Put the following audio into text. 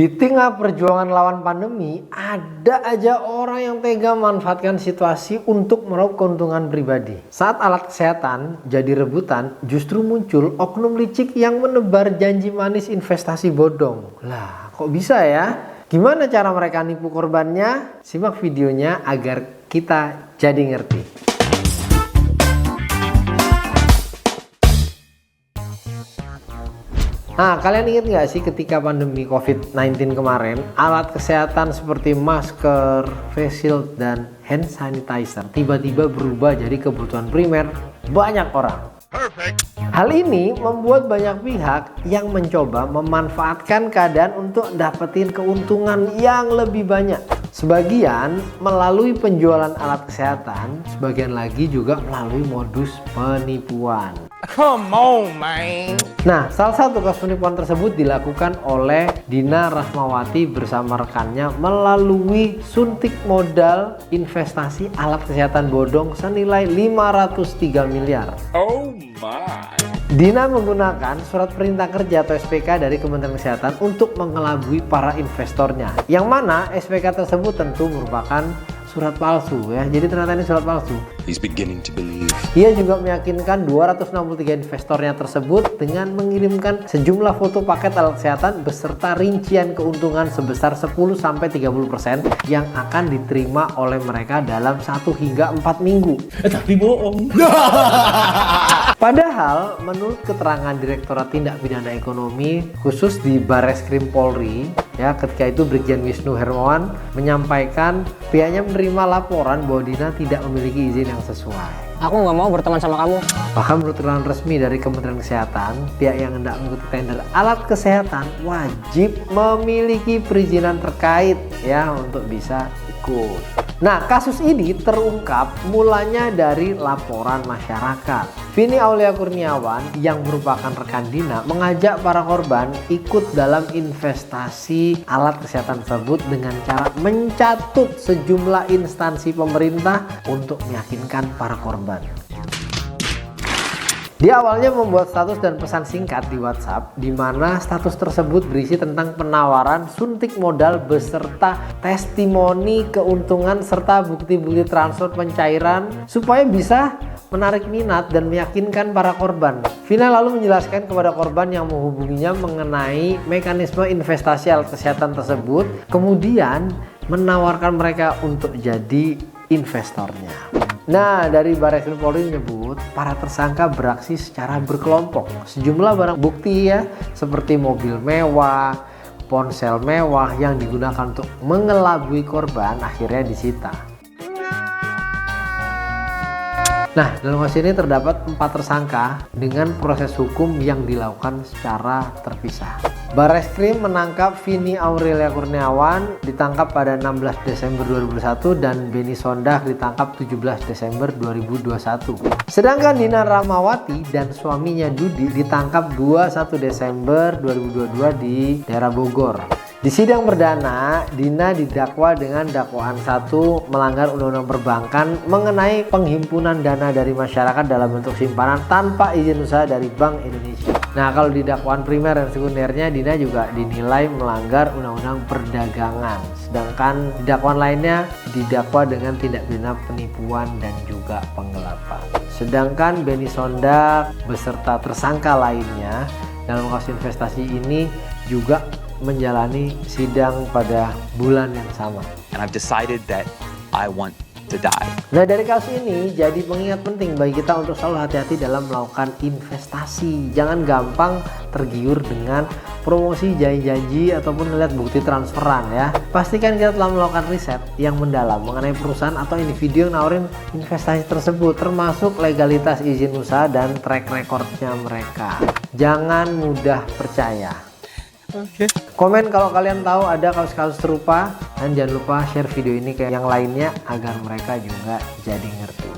Di tengah perjuangan lawan pandemi, ada aja orang yang tega memanfaatkan situasi untuk meraup keuntungan pribadi. Saat alat kesehatan jadi rebutan, justru muncul oknum licik yang menebar janji manis investasi bodong. Lah, kok bisa ya? Gimana cara mereka nipu korbannya? Simak videonya agar kita jadi ngerti. Nah, kalian ingat nggak sih ketika pandemi COVID-19 kemarin, alat kesehatan seperti masker, face shield, dan hand sanitizer tiba-tiba berubah jadi kebutuhan primer banyak orang. Hal ini membuat banyak pihak yang mencoba memanfaatkan keadaan untuk dapetin keuntungan yang lebih banyak. Sebagian melalui penjualan alat kesehatan, sebagian lagi juga melalui modus penipuan. Come on, man. Nah, salah satu kasus penipuan tersebut dilakukan oleh Dina Rahmawati bersama rekannya melalui suntik modal investasi alat kesehatan bodong senilai 503 miliar. Oh my. Dina menggunakan surat perintah kerja atau SPK dari Kementerian Kesehatan untuk mengelabui para investornya. Yang mana SPK tersebut tentu merupakan surat palsu ya. Jadi ternyata ini surat palsu. He's beginning to believe. Ia juga meyakinkan 263 investornya tersebut dengan mengirimkan sejumlah foto paket alat kesehatan beserta rincian keuntungan sebesar 10-30% yang akan diterima oleh mereka dalam 1 hingga 4 minggu. Tapi bohong. Padahal menurut keterangan Direktorat Tindak Pidana Ekonomi khusus di Barreskrim Polri ya, ketika itu Brigjen Wisnu Hermawan menyampaikan pihaknya menerima laporan bahwa Dina tidak memiliki izin yang sesuai. Aku nggak mau berteman sama kamu. Bahkan menurut keterangan resmi dari Kementerian Kesehatan, pihak yang hendak mengikuti tender alat kesehatan wajib memiliki perizinan terkait ya untuk bisa ikut. Nah, kasus ini terungkap mulanya dari laporan masyarakat. Vini Aulia Kurniawan yang merupakan rekan Dina mengajak para korban ikut dalam investasi alat kesehatan tersebut dengan cara mencatut sejumlah instansi pemerintah untuk meyakinkan para korban. Dia awalnya membuat status dan pesan singkat di WhatsApp di mana status tersebut berisi tentang penawaran suntik modal beserta testimoni keuntungan serta bukti-bukti transfer pencairan supaya bisa menarik minat dan meyakinkan para korban. Vina lalu menjelaskan kepada korban yang menghubunginya mengenai mekanisme investasi alat kesehatan tersebut, kemudian menawarkan mereka untuk jadi investornya. Nah, dari Barreskrim Polri menyebut para tersangka beraksi secara berkelompok. Sejumlah barang bukti ya, seperti mobil mewah, ponsel mewah yang digunakan untuk mengelabui korban akhirnya disita. Nah, dalam kasus ini terdapat 4 tersangka dengan proses hukum yang dilakukan secara terpisah. Barreskrim menangkap Vini Aurelia Kurniawan ditangkap pada 16 Desember 2021 dan Beni Sondah ditangkap 17 Desember 2021. Sedangkan Dina Rahmawati dan suaminya Dudi ditangkap 21 Desember 2022 di daerah Bogor. Di sidang perdana, Dina didakwa dengan dakwaan 1 melanggar Undang-Undang Perbankan mengenai penghimpunan dana dari masyarakat dalam bentuk simpanan tanpa izin usaha dari Bank Indonesia. Nah, kalau di dakwaan primer dan sekundernya, Dina juga dinilai melanggar Undang-Undang Perdagangan. Sedangkan di dakwaan lainnya didakwa dengan tindak pidana penipuan dan juga penggelapan. Sedangkan Beni Sondah beserta tersangka lainnya dalam kasus investasi ini juga menjalani sidang pada bulan yang sama. And I've decided that I want to die. Nah, dari kasus ini jadi pengingat penting bagi kita untuk selalu hati-hati dalam melakukan investasi. Jangan gampang tergiur dengan promosi, janji-janji ataupun melihat bukti transferan ya. Pastikan kita telah melakukan riset yang mendalam mengenai perusahaan atau individu yang nawarin investasi tersebut, termasuk legalitas izin usaha dan track recordnya mereka. Jangan mudah percaya. Okay. Komen kalau kalian tahu ada kasus-kasus serupa, dan jangan lupa share video ini ke yang lainnya agar mereka juga jadi ngerti.